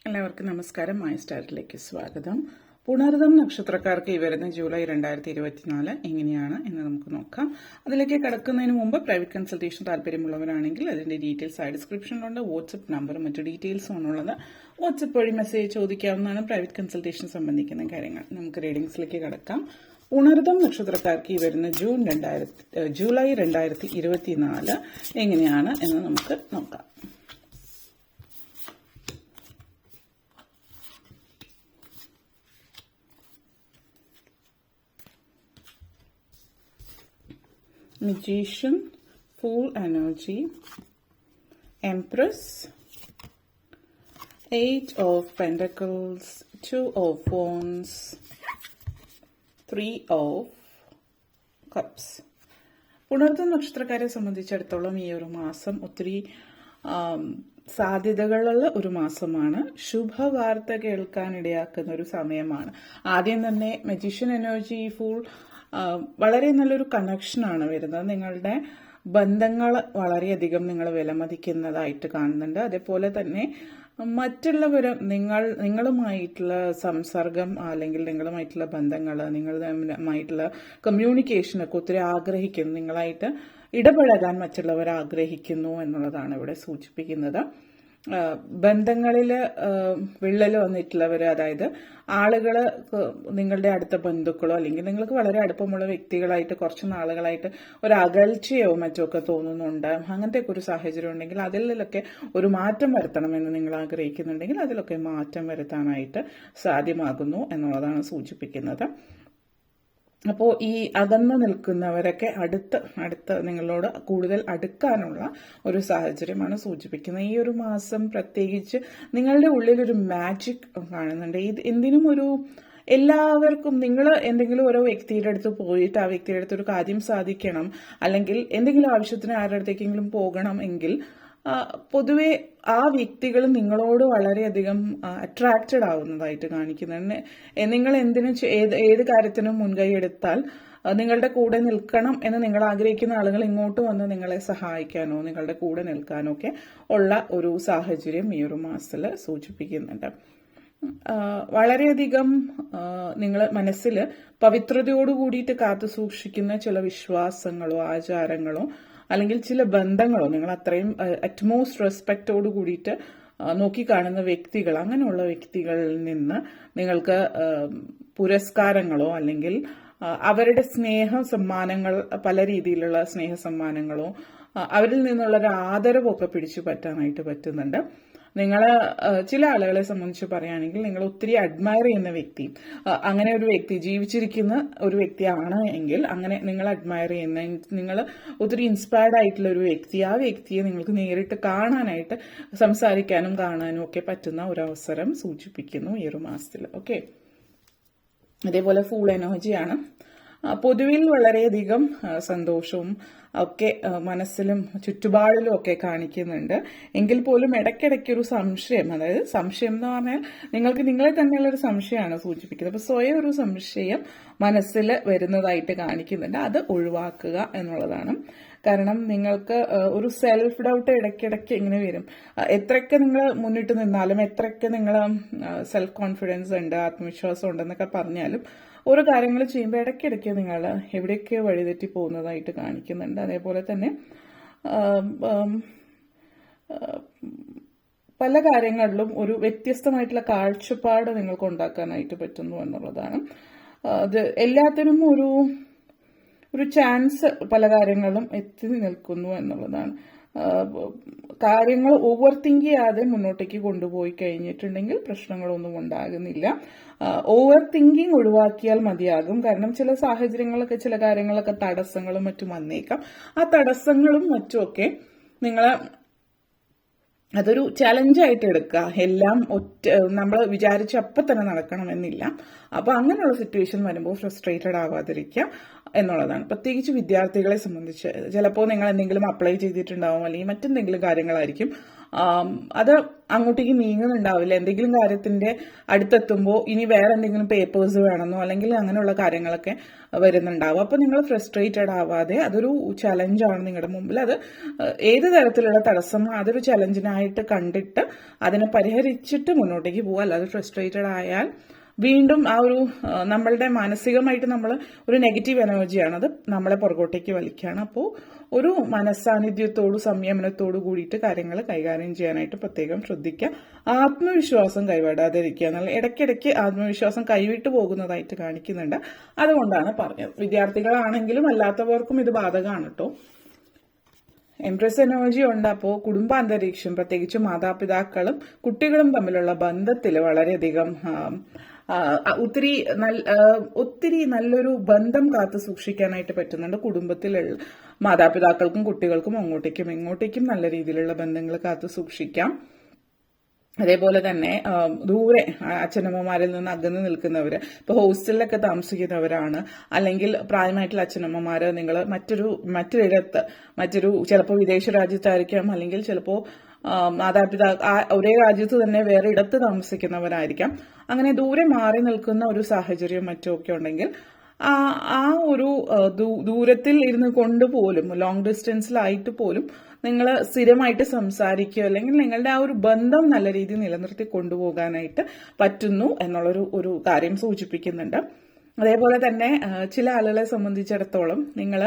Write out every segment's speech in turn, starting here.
എല്ലാവർക്കും നമസ്കാരം. മായ സ്റ്റാറിലേക്ക് സ്വാഗതം. പുണർതം നക്ഷത്രക്കാർക്ക് ഈ വരുന്ന ജൂലൈ 2024 എങ്ങനെയാണ് എന്ന് നമുക്ക് നോക്കാം. അതിലേക്ക് കടക്കുന്നതിന് മുമ്പ് പ്രൈവറ്റ് കൺസൾട്ടേഷൻ താല്പര്യമുള്ളവരാണെങ്കിൽ അതിന്റെ ഡീറ്റെയിൽസ് ആയി ഡിസ്ക്രിപ്ഷനിലുണ്ട്. വാട്സ്ആപ്പ് നമ്പറും മറ്റു ഡീറ്റെയിൽസും ആണുള്ളത്. വാട്സ്ആപ്പ് വഴി മെസ്സേജ് ചോദിക്കാവുന്നതാണ്. പ്രൈവറ്റ് കൺസൾട്ടേഷൻ സംബന്ധിക്കുന്ന കാര്യങ്ങൾ. നമുക്ക് റീഡിംഗ്സിലേക്ക് കടക്കാം. പുണർതം നക്ഷത്രക്കാർക്ക് ഈ വരുന്ന ജൂലൈ 2024 എങ്ങനെയാണ് എന്ന് നമുക്ക് നോക്കാം. Magician, Fool energy, Empress, 8 of Pentacles, 2 of Wands, 3 of Cups. Punartham നക്ഷത്രക്കാരെ സംബന്ധിച്ചിടത്തോളം ഈ ഒരു മാസം ഒത്തിരി സാധ്യതകളുള്ള ഒരു മാസമാണ്. ശുഭവാർത്ത കേൾക്കാനിടയാക്കുന്ന ഒരു സമയമാണ്. ആദ്യം തന്നെ മജീഷ്യൻ എനർജി, ഫൂൾ വളരെ നല്ലൊരു കണക്ഷനാണ് വരുന്നത്. നിങ്ങളുടെ ബന്ധങ്ങൾ വളരെയധികം നിങ്ങൾ വിലമതിക്കുന്നതായിട്ട് കാണുന്നുണ്ട്. അതേപോലെ തന്നെ മറ്റുള്ളവരും നിങ്ങളുമായിട്ടുള്ള സംസർഗം അല്ലെങ്കിൽ നിങ്ങളുമായിട്ടുള്ള ബന്ധങ്ങൾ, നിങ്ങളുമായിട്ടുള്ള കമ്മ്യൂണിക്കേഷനൊക്കെ ഒത്തിരി ആഗ്രഹിക്കുന്നു. നിങ്ങളായിട്ട് ഇടപഴകാൻ മറ്റുള്ളവർ ആഗ്രഹിക്കുന്നു എന്നുള്ളതാണ് ഇവിടെ സൂചിപ്പിക്കുന്നത്. ബന്ധങ്ങളിൽ വിള്ളൽ വന്നിട്ടുള്ളവർ, അതായത് ആളുകൾ നിങ്ങളുടെ അടുത്ത ബന്ധുക്കളോ അല്ലെങ്കിൽ നിങ്ങൾക്ക് വളരെ അടുപ്പമുള്ള വ്യക്തികളായിട്ട് കുറച്ച് നാളുകളായിട്ട് ഒരു അകൽച്ചയോ മറ്റോ ഒക്കെ തോന്നുന്നുണ്ട്. അങ്ങനത്തെ ഒരു സാഹചര്യം ഉണ്ടെങ്കിൽ അതിലൊക്കെ ഒരു മാറ്റം വരുത്തണമെന്ന് നിങ്ങൾ ആഗ്രഹിക്കുന്നുണ്ടെങ്കിൽ അതിലൊക്കെ മാറ്റം വരുത്താനായിട്ട് സാധ്യമാകുന്നു എന്നുള്ളതാണ് സൂചിപ്പിക്കുന്നത്. അപ്പോൾ ഈ അകന്നു നിൽക്കുന്നവരൊക്കെ അടുത്ത് നിങ്ങളോട് കൂടുതൽ അടുക്കാനുള്ള ഒരു സാഹചര്യമാണ് സൂചിപ്പിക്കുന്നത്. ഈ ഒരു മാസം പ്രത്യേകിച്ച് നിങ്ങളുടെ ഉള്ളിലൊരു മാജിക് കാണുന്നുണ്ട്. എന്തിനും എല്ലാവർക്കും നിങ്ങൾ എന്തെങ്കിലും ഓരോ വ്യക്തിയുടെ അടുത്ത് പോയിട്ട് ആ വ്യക്തിയുടെ അടുത്ത് ഒരു കാര്യം സാധിക്കണം, അല്ലെങ്കിൽ എന്തെങ്കിലും ആവശ്യത്തിന് ആരുടെ അടുത്തേക്കെങ്കിലും പോകണം എങ്കിൽ പൊതുവെ ആ വ്യക്തികൾ നിങ്ങളോട് വളരെയധികം അട്രാക്റ്റഡ് ആവുന്നതായിട്ട് കാണിക്കുന്നുണ്ട്. നിങ്ങൾ ഏത് കാര്യത്തിനും മുൻകൈ എടുത്താൽ നിങ്ങളുടെ കൂടെ നിൽക്കണം എന്ന് നിങ്ങൾ ആഗ്രഹിക്കുന്ന ആളുകൾ ഇങ്ങോട്ട് വന്ന് നിങ്ങളെ സഹായിക്കാനോ നിങ്ങളുടെ കൂടെ നിൽക്കാനോ ഒക്കെ ഉള്ള ഒരു സാഹചര്യം ഈ ഒരു മാസത്തിൽ സൂചിപ്പിക്കുന്നുണ്ട്. വളരെയധികം നിങ്ങൾ മനസ്സിൽ പവിത്രതയോട് കൂടിയിട്ട് കാത്തു സൂക്ഷിക്കുന്ന ചില വിശ്വാസങ്ങളോ ആചാരങ്ങളോ അല്ലെങ്കിൽ ചില ബന്ധങ്ങളോ നിങ്ങൾ അത്രയും അറ്റ്മോസ്റ്റ് റെസ്പെക്റ്റോട് കൂടിയിട്ട് നോക്കിക്കാണുന്ന വ്യക്തികൾ, അങ്ങനെയുള്ള വ്യക്തികളിൽ നിന്ന് നിങ്ങൾക്ക് പുരസ്കാരങ്ങളോ അല്ലെങ്കിൽ അവരുടെ സ്നേഹ സമ്മാനങ്ങൾ, പല രീതിയിലുള്ള സ്നേഹ സമ്മാനങ്ങളോ അവരിൽ നിന്നുള്ള ഒരു ആദരവൊക്കെ പിടിച്ചു പറ്റാനായിട്ട് പറ്റുന്നുണ്ട്. നിങ്ങൾ ചില ആളുകളെ സംബന്ധിച്ച് പറയുകയാണെങ്കിൽ നിങ്ങൾ ഒത്തിരി അഡ്മയർ ചെയ്യുന്ന വ്യക്തി, അങ്ങനെ ഒരു വ്യക്തി ജീവിച്ചിരിക്കുന്ന ഒരു വ്യക്തിയാണ് എങ്കിൽ അങ്ങനെ നിങ്ങൾ അഡ്മയർ ചെയ്യുന്ന, നിങ്ങൾ ഒത്തിരി ഇൻസ്പയർഡ് ആയിട്ടുള്ള ഒരു വ്യക്തി, ആ വ്യക്തിയെ നിങ്ങൾക്ക് നേരിട്ട് കാണാനായിട്ട് സംസാരിക്കാനും കാണാനും ഒക്കെ പറ്റുന്ന ഒരു അവസരം സൂചിപ്പിക്കുന്നു ഈ ഒരു മാസത്തിൽ. ഓക്കെ, അതേപോലെ ഫൂൾ എനർജിയാണ്. പൊതുവിൽ വളരെയധികം സന്തോഷവും ഒക്കെ മനസ്സിലും ചുറ്റുപാടിലും ഒക്കെ കാണിക്കുന്നുണ്ട്. എങ്കിൽ പോലും ഇടയ്ക്കിടയ്ക്കൊരു സംശയം, അതായത് സംശയം എന്ന് പറഞ്ഞാൽ നിങ്ങൾക്ക് നിങ്ങളെ തന്നെയുള്ള ഒരു സംശയമാണ് സൂചിപ്പിക്കുന്നത്. അപ്പൊ സ്വയം ഒരു സംശയം മനസ്സിൽ വരുന്നതായിട്ട് കാണിക്കുന്നുണ്ട്. അത് ഒഴിവാക്കുക എന്നുള്ളതാണ്. കാരണം നിങ്ങൾക്ക് ഒരു സെൽഫ് ഡൗട്ട് ഇടയ്ക്കിടയ്ക്ക് ഇങ്ങനെ വരും. എത്രയൊക്കെ നിങ്ങൾ മുന്നിട്ട് നിന്നാലും, എത്രയൊക്കെ നിങ്ങൾ സെൽഫ് കോൺഫിഡൻസ് ഉണ്ട്, ആത്മവിശ്വാസം ഉണ്ടെന്നൊക്കെ പറഞ്ഞാലും ഓരോ കാര്യങ്ങൾ ചെയ്യുമ്പോൾ ഇടയ്ക്കിടയ്ക്ക് നിങ്ങൾ എവിടെയൊക്കെയോ വഴിതെറ്റി പോകുന്നതായിട്ട് കാണിക്കുന്നുണ്ട്. അതേപോലെ തന്നെ പല കാര്യങ്ങളിലും ഒരു വ്യത്യസ്തമായിട്ടുള്ള കാഴ്ചപ്പാട് നിങ്ങൾക്ക് ഉണ്ടാക്കാനായിട്ട് പറ്റുന്നു എന്നുള്ളതാണ്. അത് എല്ലാത്തിനും ഒരു ചാൻസ് പല കാര്യങ്ങളും എത്തി നിൽക്കുന്നു എന്നുള്ളതാണ്. കാര്യങ്ങൾ ഓവർ തിങ്ക് ചെയ്യാതെ മുന്നോട്ടേക്ക് കൊണ്ടുപോയി കഴിഞ്ഞിട്ടുണ്ടെങ്കിൽ പ്രശ്നങ്ങളൊന്നും ഉണ്ടാകുന്നില്ല. ഓവർ തിങ്കിങ് ഒഴിവാക്കിയാൽ മതിയാകും. കാരണം ചില സാഹചര്യങ്ങളൊക്കെ, ചില കാര്യങ്ങളൊക്കെ തടസ്സങ്ങളും മറ്റും വന്നേക്കാം. ആ തടസ്സങ്ങളും മറ്റുമൊക്കെ നിങ്ങളെ അതൊരു ചലഞ്ചായിട്ട് എടുക്കുക. എല്ലാം നമ്മൾ വിചാരിച്ച അപ്പം തന്നെ നടക്കണമെന്നില്ല. അപ്പൊ അങ്ങനെയുള്ള സിറ്റുവേഷൻ വരുമ്പോൾ ഫ്രസ്ട്രേറ്റഡ് ആവാതിരിക്കുക എന്നുള്ളതാണ്. പ്രത്യേകിച്ച് വിദ്യാർത്ഥികളെ സംബന്ധിച്ച് ചിലപ്പോൾ നിങ്ങൾ എന്തെങ്കിലും അപ്ലൈ ചെയ്തിട്ടുണ്ടാവും, അല്ലെങ്കിൽ മറ്റെന്തെങ്കിലും കാര്യങ്ങളായിരിക്കും അത് അങ്ങോട്ടേക്ക് നീങ്ങുന്നുണ്ടാവില്ല. എന്തെങ്കിലും കാര്യത്തിന്റെ അടുത്തെത്തുമ്പോൾ ഇനി വേറെ എന്തെങ്കിലും പേപ്പേഴ്സ് വേണമെന്നോ അല്ലെങ്കിൽ അങ്ങനെയുള്ള കാര്യങ്ങളൊക്കെ വരുന്നുണ്ടാവും. അപ്പൊ നിങ്ങൾ ഫ്രസ്ട്രേറ്റഡ് ആവാതെ അതൊരു ചലഞ്ചാണ് നിങ്ങളുടെ മുമ്പിൽ. അത് ഏത് തരത്തിലുള്ള തടസ്സം അതൊരു ചലഞ്ചിനായിട്ട് കണ്ടിട്ട് അതിനെ പരിഹരിച്ചിട്ട് മുന്നോട്ടേക്ക് പോവുക. അല്ലാതെ ഫ്രസ്ട്രേറ്റഡ് ആയാൽ വീണ്ടും ആ ഒരു നമ്മളുടെ മാനസികമായിട്ട് നമ്മൾ ഒരു നെഗറ്റീവ് എനർജിയാണ്, അത് നമ്മളെ പുറകോട്ടേക്ക് വലിക്കുകയാണ്. അപ്പോൾ ഒരു മനസ്സാന്നിധ്യത്തോടു സംയമനത്തോടു കൂടിയിട്ട് കാര്യങ്ങൾ കൈകാര്യം ചെയ്യാനായിട്ട് പ്രത്യേകം ശ്രദ്ധിക്കുക. ആത്മവിശ്വാസം കൈവിടാതിരിക്കുക എന്നുള്ള ഇടയ്ക്കിടയ്ക്ക് ആത്മവിശ്വാസം കൈവിട്ടു പോകുന്നതായിട്ട് കാണിക്കുന്നുണ്ട്. അതുകൊണ്ടാണ് പറഞ്ഞത്. വിദ്യാർത്ഥികളാണെങ്കിലും അല്ലാത്തവർക്കും ഇത് ബാധകമാണ് കേട്ടോ. എംപ്രസ് എനർജി ഉണ്ട്. അപ്പോൾ കുടുംബാന്തരീക്ഷം പ്രത്യേകിച്ച് മാതാപിതാക്കളും കുട്ടികളും തമ്മിലുള്ള ബന്ധത്തിൽ വളരെയധികം ഒത്തിരി നല്ലൊരു ബന്ധം കാത്തു സൂക്ഷിക്കാനായിട്ട് പറ്റുന്നുണ്ട്. കുടുംബത്തിലുള്ള മാതാപിതാക്കൾക്കും കുട്ടികൾക്കും അങ്ങോട്ടേക്കും ഇങ്ങോട്ടേക്കും നല്ല രീതിയിലുള്ള ബന്ധങ്ങൾ കാത്തു സൂക്ഷിക്കാം. അതേപോലെ തന്നെ ദൂരെ അച്ഛനമ്മമാരിൽ നിന്ന് അകന്ന് നിൽക്കുന്നവര്, ഇപ്പൊ ഹോസ്റ്റലിലൊക്കെ താമസിക്കുന്നവരാണ്, അല്ലെങ്കിൽ പ്രായമായിട്ടുള്ള അച്ഛനമ്മമാര് നിങ്ങൾ മറ്റൊരു ചിലപ്പോൾ വിദേശ രാജ്യത്തായിരിക്കാം, അല്ലെങ്കിൽ ചിലപ്പോൾ ഒരേ രാജ്യത്ത് തന്നെ വേറെ ഇടത്ത് താമസിക്കുന്നവരായിരിക്കാം. അങ്ങനെ ദൂരെ മാറി നിൽക്കുന്ന ഒരു സാഹചര്യം മറ്റുമൊക്കെ ഉണ്ടെങ്കിൽ ആ ഒരു ദൂരത്തിൽ ഇരുന്ന് കൊണ്ടുപോലും ലോങ് ഡിസ്റ്റൻസിലായിട്ട് പോലും നിങ്ങൾ സ്ഥിരമായിട്ട് സംസാരിക്കുക, അല്ലെങ്കിൽ നിങ്ങളുടെ ആ ഒരു ബന്ധം നല്ല രീതിയിൽ നിലനിർത്തി കൊണ്ടുപോകാനായിട്ട് പറ്റുന്നു എന്നുള്ളൊരു കാര്യം സൂചിപ്പിക്കുന്നുണ്ട്. അതേപോലെ തന്നെ ചില ആളുകളെ സംബന്ധിച്ചിടത്തോളം നിങ്ങൾ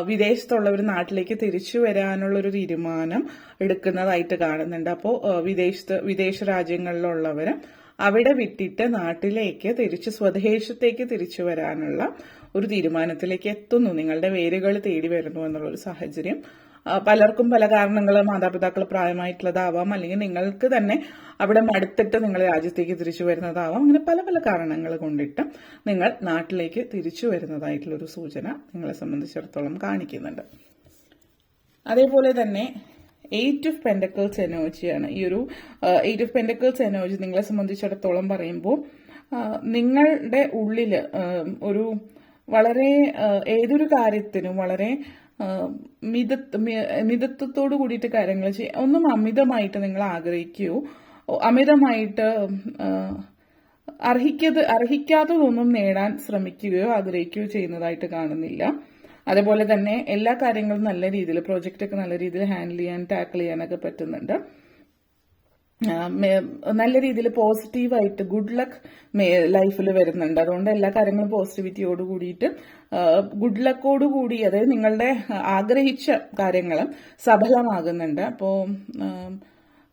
വിദേശത്തുള്ളവർ നാട്ടിലേക്ക് തിരിച്ചു വരാനുള്ളൊരു തീരുമാനം എടുക്കുന്നതായിട്ട് കാണുന്നുണ്ട്. അപ്പോൾ വിദേശ രാജ്യങ്ങളിലുള്ളവർ അവിടെ വിട്ടിട്ട് നാട്ടിലേക്ക് സ്വദേശത്തേക്ക് തിരിച്ചു വരാനുള്ള ഒരു തീരുമാനത്തിലേക്ക് എത്തുന്നു. നിങ്ങളുടെ വേരുകൾ തേടി വരുന്നു എന്നുള്ളൊരു സാഹചര്യം. പലർക്കും പല കാരണങ്ങൾ, മാതാപിതാക്കൾ പ്രായമായിട്ടുള്ളതാവാം, അല്ലെങ്കിൽ നിങ്ങൾക്ക് തന്നെ അവിടെ മടുത്തിട്ട് നിങ്ങൾ രാജ്യത്തേക്ക് തിരിച്ചു വരുന്നതാവാം. അങ്ങനെ പല പല കാരണങ്ങൾ കൊണ്ടിട്ട് നിങ്ങൾ നാട്ടിലേക്ക് തിരിച്ചു വരുന്നതായിട്ടുള്ളൊരു സൂചന നിങ്ങളെ സംബന്ധിച്ചിടത്തോളം കാണിക്കുന്നുണ്ട്. അതേപോലെ തന്നെ 8 ഓഫ് പെന്റക്കിൾസ് എനർജിയാണ്. ഈ ഒരു 8 ഓഫ് പെന്റക്കിൾസ് എനർജി നിങ്ങളെ സംബന്ധിച്ചിടത്തോളം പറയുമ്പോൾ നിങ്ങളുടെ ഉള്ളില് ഒരു വളരെ ഏതൊരു കാര്യത്തിനും വളരെ മിതത്വത്തോടു കൂടിയിട്ട് കാര്യങ്ങൾ ചെയ്യുക. ഒന്നും അമിതമായിട്ട് നിങ്ങൾ ആഗ്രഹിക്കുകയോ അമിതമായിട്ട് അർഹിക്കാത്തതൊന്നും നേടാൻ ശ്രമിക്കുകയോ ആഗ്രഹിക്കുകയോ ചെയ്യുന്നതായിട്ട് കാണുന്നില്ല. അതേപോലെ തന്നെ എല്ലാ കാര്യങ്ങളും നല്ല രീതിയിൽ, പ്രോജക്റ്റ് ഒക്കെ നല്ല രീതിയിൽ ഹാൻഡിൽ ചെയ്യാൻ, ടാക്കിൾ ചെയ്യാനൊക്കെ പറ്റുന്നുണ്ട്. നല്ല രീതിയിൽ പോസിറ്റീവായിട്ട് ഗുഡ് ലക്ക് ലൈഫിൽ വരുന്നുണ്ട്. അതുകൊണ്ട് എല്ലാ കാര്യങ്ങളും പോസിറ്റിവിറ്റിയോട് കൂടിയിട്ട് ഗുഡ് ലക്കോട് കൂടി, അതായത് നിങ്ങളുടെ ആഗ്രഹിച്ച കാര്യങ്ങൾ സഫലമാകുന്നുണ്ട്. അപ്പോൾ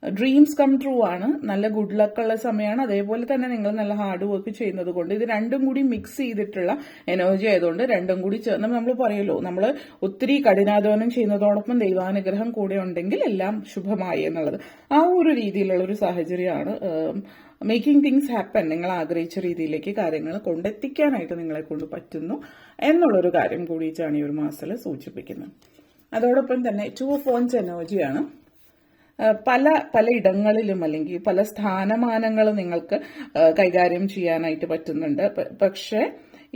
ഡ്രീംസ് കം ട്രൂ ആണ്. നല്ല ഗുഡ് ലക്ക് ഉള്ള സമയമാണ്. അതേപോലെ തന്നെ നിങ്ങൾ നല്ല ഹാർഡ് വർക്ക് ചെയ്യുന്നത് കൊണ്ട് ഇത് രണ്ടും കൂടി മിക്സ് ചെയ്തിട്ടുള്ള എനർജി ആയതുകൊണ്ട് രണ്ടും കൂടി ചേർന്ന് നമ്മൾ പറയുമല്ലോ, നമ്മൾ ഒത്തിരി കഠിനാധ്വാനം ചെയ്യുന്നതോടൊപ്പം ദൈവാനുഗ്രഹം കൂടെ ഉണ്ടെങ്കിൽ എല്ലാം ശുഭമായി എന്നുള്ളത്. ആ ഒരു രീതിയിലുള്ള ഒരു സാഹചര്യമാണ് മേക്കിംഗ് തിങ്സ് ഹാപ്പൻ. നിങ്ങൾ ആഗ്രഹിച്ച രീതിയിലേക്ക് കാര്യങ്ങൾ കൊണ്ടെത്തിക്കാനായിട്ട് നിങ്ങളെ കൊണ്ട് പറ്റുന്നു എന്നുള്ളൊരു കാര്യം കൂടിയിട്ടാണ് ഈ ഒരു മാസത്തിൽ സൂചിപ്പിക്കുന്നത്. അതോടൊപ്പം തന്നെ 2 ഓഫ് വൺസ് എനർജിയാണ്. പല ഇടങ്ങളിലും അല്ലെങ്കിൽ പല സ്ഥാനമാനങ്ങളും നിങ്ങൾക്ക് കൈകാര്യം ചെയ്യാനായിട്ട് പറ്റുന്നുണ്ട്. പക്ഷെ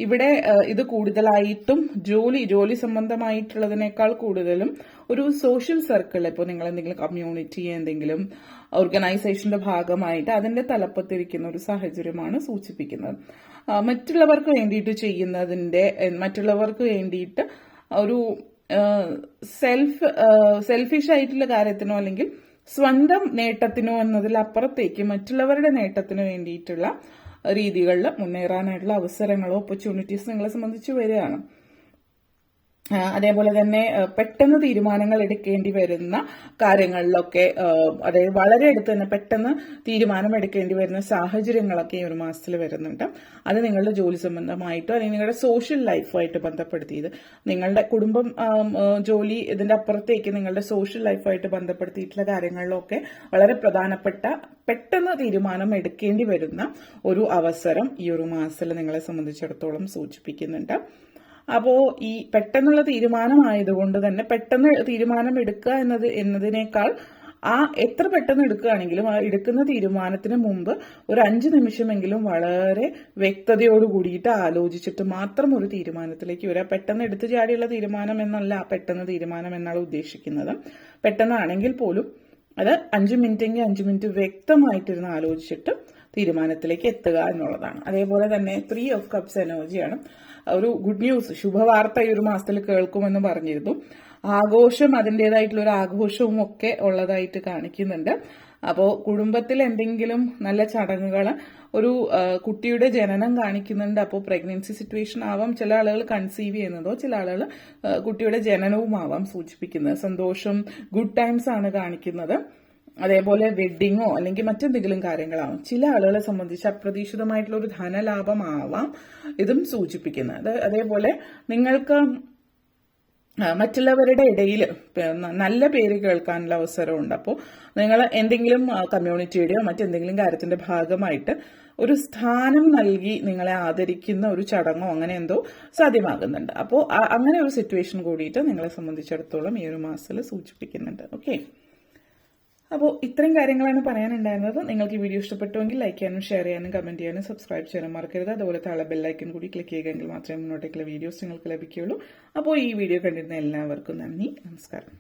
ഇവിടെ ഇത് കൂടുതലായിട്ടും ജോലി സംബന്ധമായിട്ടുള്ളതിനേക്കാൾ കൂടുതലും ഒരു സോഷ്യൽ സർക്കിൾ, ഇപ്പോൾ നിങ്ങൾ എന്തെങ്കിലും കമ്മ്യൂണിറ്റി, എന്തെങ്കിലും ഓർഗനൈസേഷന്റെ ഭാഗമായിട്ട് അതിന്റെ തലപ്പത്തിരിക്കുന്ന ഒരു സാഹചര്യമാണ് സൂചിപ്പിക്കുന്നത്. മറ്റുള്ളവർക്ക് വേണ്ടിയിട്ട് ഒരു സെൽഫിഷ് ആയിട്ടുള്ള കാര്യത്തിനോ അല്ലെങ്കിൽ സ്വന്തം നേട്ടത്തിനോ എന്നതിലപ്പുറത്തേക്ക് മറ്റുള്ളവരുടെ നേട്ടത്തിന് വേണ്ടിയിട്ടുള്ള രീതികളിൽ മുന്നേറാനായിട്ടുള്ള അവസരങ്ങളോ ഓപ്പർച്യൂണിറ്റീസ് നിങ്ങളെ സംബന്ധിച്ച് വരികയാണ്. അതേപോലെ തന്നെ പെട്ടെന്ന് തീരുമാനങ്ങൾ എടുക്കേണ്ടി വരുന്ന കാര്യങ്ങളിലൊക്കെ, അതായത് വളരെ അടുത്ത് തന്നെ പെട്ടെന്ന് തീരുമാനം എടുക്കേണ്ടി വരുന്ന സാഹചര്യങ്ങളൊക്കെ ഈ ഒരു മാസത്തിൽ വരുന്നുണ്ട്. അത് നിങ്ങളുടെ ജോലി സംബന്ധമായിട്ടോ അല്ലെങ്കിൽ നിങ്ങളുടെ സോഷ്യൽ ലൈഫുമായിട്ട് ബന്ധപ്പെടുത്തിയത്, നിങ്ങളുടെ കുടുംബം, ജോലി, ഇതിന്റെ അപ്പുറത്തേക്ക് നിങ്ങളുടെ സോഷ്യൽ ലൈഫുമായിട്ട് ബന്ധപ്പെടുത്തിയിട്ടുള്ള കാര്യങ്ങളിലൊക്കെ വളരെ പ്രധാനപ്പെട്ട പെട്ടെന്ന് തീരുമാനം എടുക്കേണ്ടി വരുന്ന ഒരു അവസരം ഈ ഒരു മാസത്തിൽ നിങ്ങളെ സംബന്ധിച്ചിടത്തോളം സൂചിപ്പിക്കുന്നുണ്ട്. അപ്പോ ഈ പെട്ടെന്നുള്ള തീരുമാനമായതുകൊണ്ട് തന്നെ പെട്ടെന്ന് തീരുമാനം എടുക്കുക എന്നതിനേക്കാൾ എത്ര പെട്ടെന്ന് എടുക്കുകയാണെങ്കിലും ആ എടുക്കുന്ന തീരുമാനത്തിന് മുമ്പ് ഒരു 5 നിമിഷമെങ്കിലും വളരെ വ്യക്തതയോട് കൂടിയിട്ട് ആലോചിച്ചിട്ട് മാത്രം ഒരു തീരുമാനത്തിലേക്ക് വരിക. പെട്ടെന്ന് എടുത്തു ചാടിയുള്ള തീരുമാനം എന്നല്ല പെട്ടെന്ന് തീരുമാനം എന്നാണ് ഉദ്ദേശിക്കുന്നത്. പെട്ടെന്നാണെങ്കിൽ പോലും അത് 5 മിനിറ്റെങ്കിൽ 5 മിനിറ്റ് വ്യക്തമായിട്ടിരുന്ന് ആലോചിച്ചിട്ട് തീരുമാനത്തിലേക്ക് എത്തുക എന്നുള്ളതാണ്. അതേപോലെ തന്നെ 3 ഓഫ് കപ്സ് എനർജിയാണ്. ഒരു ഗുഡ് ന്യൂസ്, ശുഭവാർത്ത ഈ ഒരു മാസത്തിൽ കേൾക്കുമെന്ന് പറഞ്ഞിരുന്നു. ആഘോഷം, അതിൻ്റെതായിട്ടുള്ള ഒരു ആഘോഷവും ഒക്കെ ഉള്ളതായിട്ട് കാണിക്കുന്നുണ്ട്. അപ്പോൾ കുടുംബത്തിൽ എന്തെങ്കിലും നല്ല ചടങ്ങുകൾ, ഒരു കുട്ടിയുടെ ജനനം കാണിക്കുന്നുണ്ട്. അപ്പോൾ പ്രഗ്നൻസി സിറ്റുവേഷൻ ആവാം, ചില ആളുകൾ കൺസീവ് ചെയ്യുന്നതോ, ചില ആളുകൾ കുട്ടിയുടെ ജനനവും ആവാം സൂചിപ്പിക്കുന്നത്. സന്തോഷം, ഗുഡ് ടൈംസ് ആണ് കാണിക്കുന്നത്. അതേപോലെ വെഡ്ഡിങ്ങോ അല്ലെങ്കിൽ മറ്റെന്തെങ്കിലും കാര്യങ്ങളാവും. ചില ആളുകളെ സംബന്ധിച്ച് അപ്രതീക്ഷിതമായിട്ടുള്ള ഒരു ധനലാഭമാവാം ഇതും സൂചിപ്പിക്കുന്നത്. അതേപോലെ നിങ്ങൾക്ക് മറ്റുള്ളവരുടെ ഇടയിൽ നല്ല പേര് കേൾക്കാനുള്ള അവസരമുണ്ട്. അപ്പോൾ നിങ്ങൾ എന്തെങ്കിലും കമ്മ്യൂണിറ്റിയുടെയോ മറ്റെന്തെങ്കിലും കാര്യത്തിന്റെ ഭാഗമായിട്ട് ഒരു സ്ഥാനം നൽകി നിങ്ങളെ ആദരിക്കുന്ന ഒരു ചടങ്ങോ അങ്ങനെ എന്തോ സാധ്യമാകുന്നുണ്ട്. അപ്പോൾ അങ്ങനെ ഒരു സിറ്റുവേഷൻ കൂടിയിട്ട് നിങ്ങളെ സംബന്ധിച്ചിടത്തോളം ഈ ഒരു മാസത്തിൽ സൂചിപ്പിക്കുന്നുണ്ട്. ഓക്കെ, അപ്പോൾ ഇത്രയും കാര്യങ്ങളാണ് പറയാനുണ്ടായിരുന്നത്. നിങ്ങൾക്ക് ഈ വീഡിയോ ഇഷ്ടപ്പെട്ടുവെങ്കിൽ ലൈക്ക് ചെയ്യാനും ഷെയർ ചെയ്യാനും കമന്റ് ചെയ്യാനും സബ്സ്ക്രൈബ് ചെയ്യാനും മറക്കരുത്. അതുപോലെ താഴെ ബെല്ലൈക്കൻ കൂടി ക്ലിക്ക് ചെയ്യുകയെങ്കിൽ മാത്രമേ മുന്നോട്ടേക്കുള്ള വീഡിയോസ് നിങ്ങൾക്ക് ലഭിക്കുകയുള്ളൂ. അപ്പോൾ ഈ വീഡിയോ കണ്ടിരുന്ന എല്ലാവർക്കും നന്ദി, നമസ്കാരം.